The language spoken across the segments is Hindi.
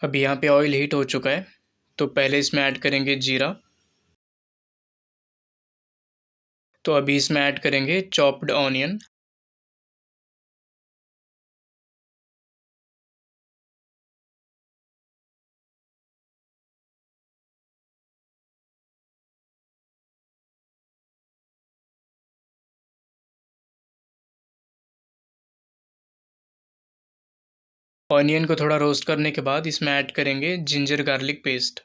अब यहाँ पे ऑयल हीट हो चुका है, तो पहले इसमें ऐड करेंगे जीरा। तो अभी इसमें ऐड करेंगे चॉप्ड ऑनियन। ऑनियन को थोड़ा रोस्ट करने के बाद इसमें ऐड करेंगे जिंजर गार्लिक पेस्ट।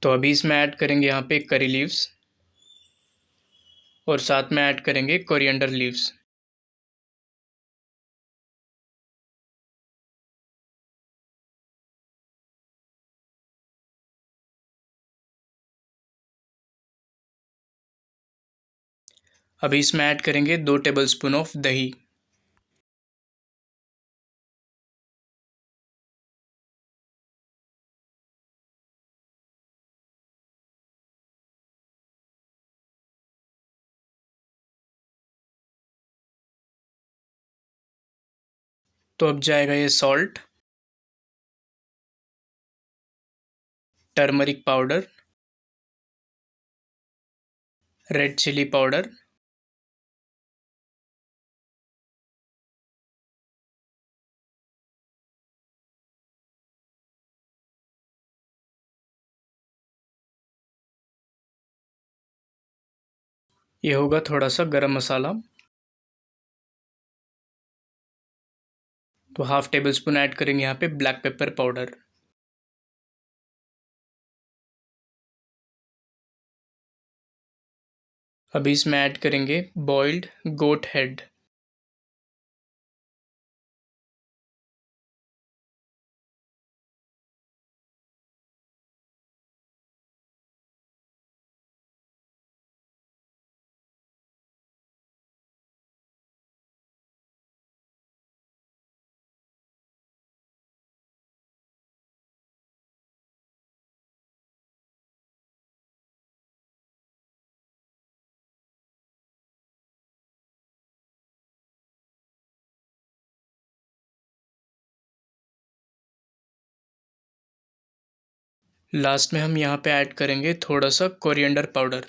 तो अभी इसमें ऐड करेंगे यहाँ पे करी लीव्स और साथ में ऐड करेंगे कोरिएंडर लीव्स। अभी इसमें ऐड करेंगे 2 टेबलस्पून ऑफ दही। तो अब जाएगा ये salt, turmeric powder, red chilli powder, ये होगा थोड़ा सा गरम मसाला। तो हाफ टेबल स्पून ऐड करेंगे यहाँ पे ब्लैक पेपर पाउडर। अभी इसमें ऐड करेंगे बॉइल्ड गोट हेड। लास्ट में हम यहाँ पे ऐड करेंगे थोड़ा सा कोरिएंडर पाउडर।